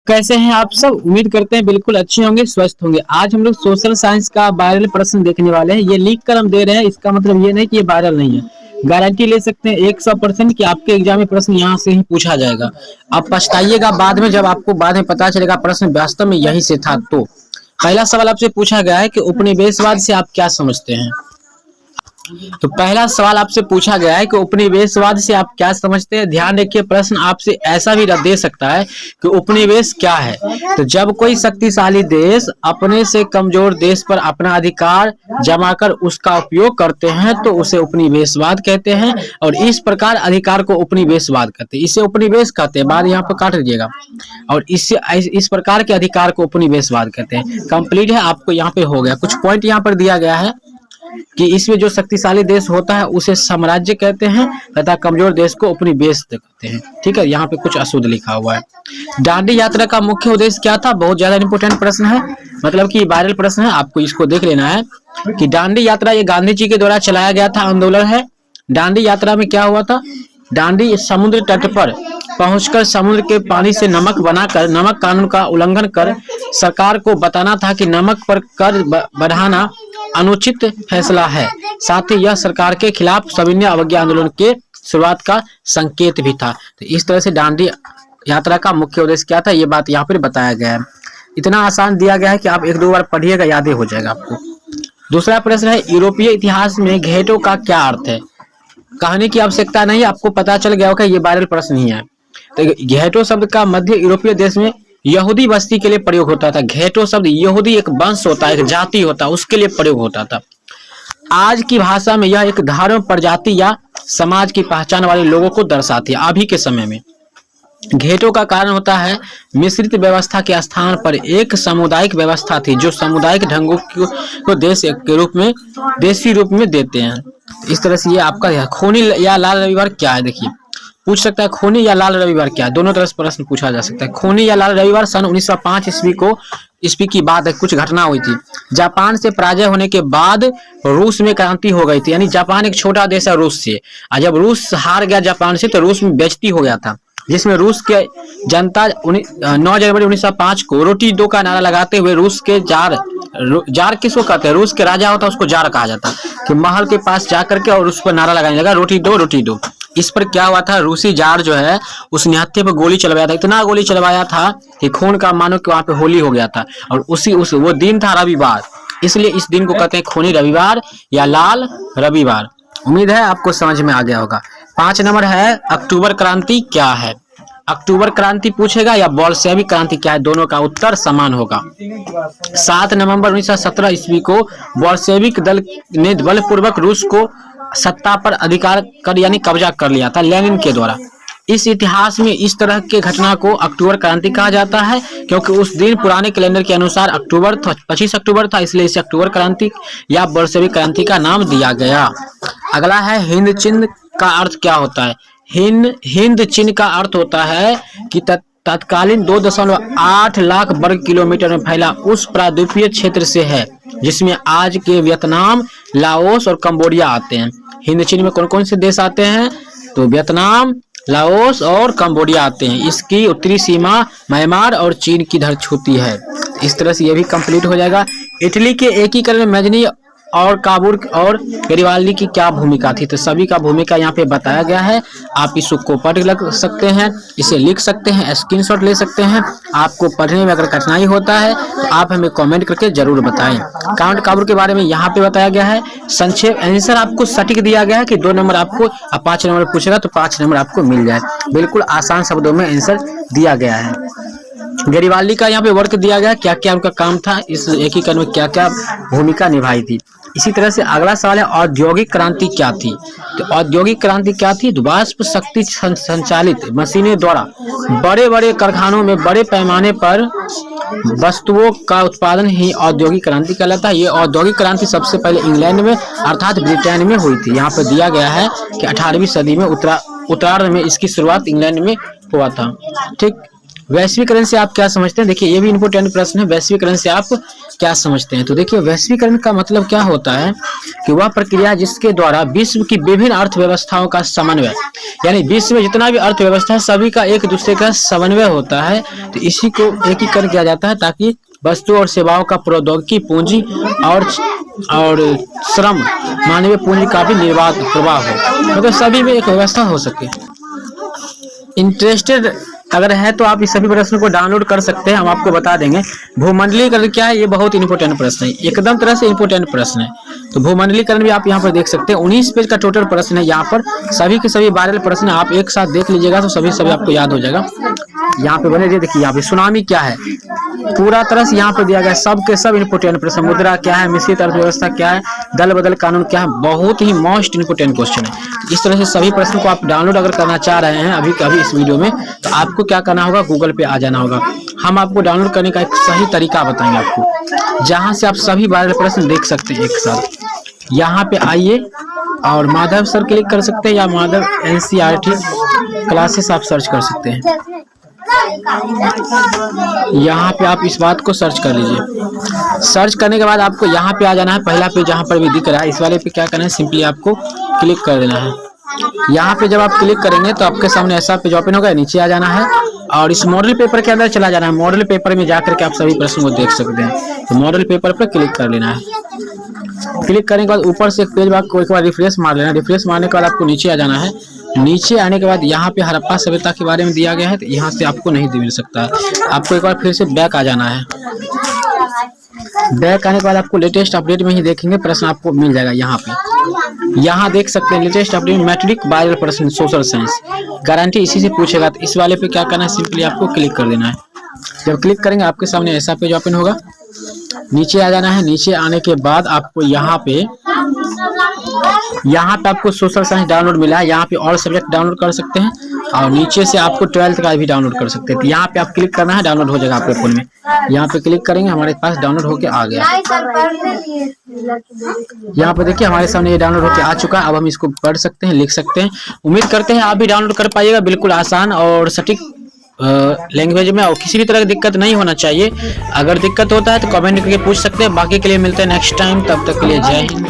कैसे हैं आप सब। उम्मीद करते हैं बिल्कुल अच्छे होंगे, स्वस्थ होंगे। आज हम लोग सोशल साइंस का वायरल प्रश्न देखने वाले हैं। ये लीक कर हम दे रहे हैं, इसका मतलब ये नहीं कि ये वायरल नहीं है। गारंटी ले सकते हैं 100% कि आपके एग्जाम में प्रश्न यहाँ से ही पूछा जाएगा। आप पछताइएगा बाद में, जब आपको बाद में पता चलेगा प्रश्न वास्तव में यही से था। तो पहला सवाल आपसे पूछा गया है कि उपनिवेशवाद से आप क्या समझते हैं। तो पहला सवाल आपसे पूछा गया है कि उपनिवेशवाद से आप क्या समझते हैं। ध्यान रखिए, प्रश्न आपसे ऐसा भी दे सकता है कि उपनिवेश क्या है। तो जब कोई शक्तिशाली देश अपने से कमजोर देश पर अपना अधिकार जमाकर उसका उपयोग करते हैं तो उसे उपनिवेशवाद कहते हैं। और इस प्रकार अधिकार को उपनिवेशवाद कहते हैं, इसे उपनिवेश कहते हैं। बाद यहाँ पर काट लीजिएगा। और इससे इस प्रकार के अधिकार को उपनिवेशवाद कहते हैं। कंप्लीट है, आपको यहाँ पे हो गया। कुछ पॉइंट यहाँ पर दिया गया है कि इसमें जो शक्तिशाली देश होता है उसे साम्राज्य कहते हैं तथा कमजोर देश को उपनिवेश कहते हैं। ठीक है, यहाँ पे कुछ अशुद्ध लिखा हुआ है। दांडी यात्रा का मुख्य उद्देश्य क्या था। बहुत ज्यादा इंपॉर्टेंट प्रश्न है, मतलब कि वायरल प्रश्न है, आपको इसको देख लेना है कि दांडी यात्रा ये गांधी जी के द्वारा चलाया गया था आंदोलन है। दांडी यात्रा में क्या हुआ था, दांडी समुद्र तट पर पहुंचकर समुद्र के पानी से नमक बनाकर नमक कानून का उल्लंघन कर सरकार को बताना था कि नमक पर कर बढ़ाना अनुचित फैसला है। साथ ही यह सरकार के खिलाफ सविनय अवज्ञा आंदोलन के शुरुआत का संकेत भी था। तो इस तरह से दांडी यात्रा का मुख्य उद्देश्य क्या था, ये बात यहाँ पर बताया गया है। इतना आसान दिया गया है कि आप एक दो बार पढ़िएगा, याद ही हो जाएगा आपको। दूसरा प्रश्न है, यूरोपीय इतिहास में घेटो का क्या अर्थ है। कहने की आवश्यकता नहीं, आपको पता चल गया होगा, ये वायरल प्रश्न ही है। तो घेटो शब्द का मध्य यूरोपीय देश में यहूदी बस्ती के लिए प्रयोग होता था। घेटो शब्द यहूदी एक वंश होता है, एक जाति होता है, उसके लिए प्रयोग होता था। आज की भाषा में यह एक धर्म, प्रजाति या समाज की पहचान वाले लोगों को दर्शाती है। अभी के समय में घेटो का कारण होता है मिश्रित व्यवस्था के स्थान पर एक सामुदायिक व्यवस्था थी, जो सामुदायिक ढंगों को देसी रूप में देते हैं। इस तरह से ये आपका खूनी या लाल रविवार क्या है, देखिए पूछ सकता है खूनी या लाल रविवार क्या है, दोनों तरह से प्रश्न पूछा जा सकता है। खूनी या लाल रविवार सन 1905 ईस्वी की बात है। कुछ घटना हुई थी। जापान से पराजय होने के बाद रूस में क्रांति हो गई थी। यानी जापान एक छोटा देश है रूस से, और जब रूस हार गया जापान से तो रूस में बेइज्जती हो गया था, जिसमें रूस के जनता 9 जनवरी 1905 को रोटी दो का नारा लगाते हुए रूस के जार किसको कहते हैं, रूस के राजा होता है उसको जार कहा जाता है, कि महल के पास जाकर के और उस पर नारा लगाने लगा, रोटी दो रोटी दो। इस पर क्या हुआ था, रूसी जार जो है उस निहत्थे पर गोली चलवाया था। इतना गोली चलवाया था कि खून का मानो कि वहां पे होली हो गया था। और वो दिन था रविवार, इसलिए इस दिन को कहते हैं खूनी रविवार या लाल रविवार। उम्मीद है आपको समझ में आ गया होगा। 5 नंबर है, अक्टूबर क्रांति क्या है। अक्टूबर क्रांति पूछेगा या बोल्शेविक क्रांति क्या है, दोनों का उत्तर समान होगा। 7 नवंबर 1917 ईस्वी को बोल्शेविक दल ने बलपूर्वक रूस को सत्ता पर अधिकार कर यानी कब्जा कर लिया था लेनिन के द्वारा। इस इतिहास में इस तरह के घटना को अक्टूबर क्रांति कहा जाता है, क्योंकि उस दिन पुराने कैलेंडर के अनुसार 25 अक्टूबर था, इसलिए इसे अक्टूबर क्रांति या बोल्शेविक क्रांति का नाम दिया गया। अगला है, हिंद चिन्ह का अर्थ क्या होता है। हिंद चिन्ह का अर्थ होता है कि तत्कालीन 2.8 लाख वर्ग किलोमीटर में फैला उस प्रायद्वीपीय क्षेत्र से है जिसमें आज के वियतनाम, लाओस और कंबोडिया आते हैं। हिंद चिन्ह में कौन कौन से देश आते हैं, तो वियतनाम, लाओस और कंबोडिया आते हैं। इसकी उत्तरी सीमा म्यांमार और चीन की धर छूती है। इस तरह से ये भी कंप्लीट हो जाएगा। इटली के एकीकरण में मैजनी और काबुल और गरिबाल्दी की क्या भूमिका थी, तो सभी का भूमिका यहाँ पे बताया गया है। आप इसको पढ़ सकते हैं, इसे लिख सकते हैं, स्क्रीनशॉट ले सकते हैं। आपको पढ़ने में अगर कठिनाई होता है तो आप हमें कमेंट करके जरूर बताएं। काउंट काबुल के बारे में यहाँ पे बताया गया है। संक्षेप आंसर आपको सटीक दिया गया है कि 2 नंबर आपको, 5 नंबर पूछेगा तो 5 नंबर आपको मिल जाए। बिल्कुल आसान शब्दों में आंसर दिया गया है। गरिबाल्दी का यहाँ पे वर्क दिया गया, क्या क्या उनका काम था, इस एकीकरण में क्या क्या भूमिका निभाई थी। इसी तरह से अगला सवाल है, औद्योगिक क्रांति क्या थी। तो औद्योगिक क्रांति क्या थी, वाष्प शक्ति संचालित मशीनें द्वारा बड़े बड़े कारखानों में बड़े पैमाने पर वस्तुओं का उत्पादन ही औद्योगिक क्रांति कहलाता है। ये औद्योगिक क्रांति सबसे पहले इंग्लैंड में अर्थात ब्रिटेन में हुई थी। यहाँ पर दिया गया है कि 18वीं सदी में उत्तरार्ध में इसकी शुरुआत इंग्लैंड में हुआ था। ठीक, वैश्वीकरण से आप क्या समझते हैं? देखिए ये भी इंपॉर्टेंट प्रश्न है, वैश्वीकरण से आप क्या समझते हैं? तो देखिए वैश्वीकरण का मतलब क्या होता है कि वह प्रक्रिया जिसके द्वारा विश्व की विभिन्न अर्थव्यवस्थाओं का समन्वय, यानी विश्व में जितना भी अर्थव्यवस्था है सभी का एक दूसरे का समन्वय होता है, तो इसी को एकीकरण किया जाता है ताकि वस्तु और सेवाओं का प्रौद्योगिकी पूंजी और श्रम मानवीय पूंजी का भी निर्बाध प्रवाह हो, मतलब सभी में एक व्यवस्था हो सके। इंटरेस्टेड अगर है तो आप इस सभी प्रश्नों को डाउनलोड कर सकते हैं, हम आपको बता देंगे। भूमंडलीकरण क्या है? ये बहुत इंपॉर्टेंट प्रश्न है, एकदम तरह से इंपॉर्टेंट प्रश्न है। तो भूमंडलीकरण भी आप यहाँ पर देख सकते हैं, 19 पेज का टोटल प्रश्न है। यहाँ पर सभी के सभी वायरल प्रश्न आप एक साथ देख लीजिएगा तो सभी आपको याद हो जाएगा। यहाँ पे बने देखिए, यहाँ पे सुनामी क्या है पूरा तरह से यहाँ पर दिया गया, सब के सब इंपोर्टेंट प्रश्न। मुद्रा क्या है, मिश्रित अर्थव्यवस्था क्या है, दल बदल कानून क्या है, बहुत ही मोस्ट इंपोर्टेंट क्वेश्चन है। इस तरह से सभी प्रश्नों को आप डाउनलोड अगर करना चाह रहे हैं अभी कभी इस वीडियो में, तो आपको क्या करना होगा, गूगल पे आ जाना होगा। हम आपको डाउनलोड करने का एक सही तरीका बताएंगे आपको, जहाँ से आप सभी वायरल प्रश्न देख सकते हैं एक साथ। यहाँ पे आइए और माधव सर क्लिक कर सकते हैं या माधव NCERT क्लासेस आप सर्च कर सकते हैं। यहाँ पे आप इस बात को सर्च कर लीजिए। सर्च करने के बाद आपको यहाँ पे आ जाना है, पहला पेज जहाँ पर भी दिख रहा है इस वाले पे क्या करना है, सिंपली आपको क्लिक कर देना है। यहाँ पे जब आप क्लिक करेंगे तो आपके सामने ऐसा पेज ओपन होगा, नीचे आ जाना है और इस मॉडल पेपर के अंदर चला जाना है। मॉडल पेपर में जाकर के आप सभी प्रश्नों को देख सकते हैं। तो मॉडल पेपर पर क्लिक कर लेना है। क्लिक करने के बाद ऊपर से एक पेज आपको एक बार रिफ्रेश मार लेना है। रिफ्रेश मारने के बाद आपको नीचे आ जाना है। नीचे आने के बाद यहाँ पे हड़प्पा सभ्यता के बारे में दिया गया है, तो यहाँ से आपको नहीं मिल सकता है। आपको एक बार फिर से बैक आ जाना है। बैक आने के बाद आपको लेटेस्ट अपडेट में ही देखेंगे प्रश्न आपको मिल जाएगा। यहाँ पे यहाँ देख सकते हैं लेटेस्ट अपडेट मैट्रिक वायरल प्रश्न सोशल साइंस, गारंटी इसी से पूछेगा। तो इस वाले पे क्या करना है, सिंपली आपको क्लिक कर देना है। जब क्लिक करेंगे आपके सामने ऐसा पेज ओपन होगा। नीचे आ जाना है। नीचे आने के बाद आपको यहाँ पे आपको सोशल साइंस डाउनलोड मिला है। यहाँ पे और सब्जेक्ट डाउनलोड कर सकते हैं और नीचे से आपको 12th का भी डाउनलोड कर सकते हैं। तो यहाँ पे आप क्लिक करना है, डाउनलोड हो जाएगा आपके फोन में। यहाँ पे क्लिक करेंगे, हमारे पास डाउनलोड होके आ गया। यहाँ पे देखिए हमारे सामने ये डाउनलोड होके आ चुका है। अब हम इसको पढ़ सकते हैं, लिख सकते हैं। उम्मीद करते हैं आप भी डाउनलोड कर पाइएगा। बिल्कुल आसान और सटीक लैंग्वेज में, और किसी भी तरह की दिक्कत नहीं होना चाहिए। अगर दिक्कत होता है तो कमेंट करके पूछ सकते हैं। बाकी के लिए मिलते हैं नेक्स्ट टाइम, तब तक के लिए जय हिंद।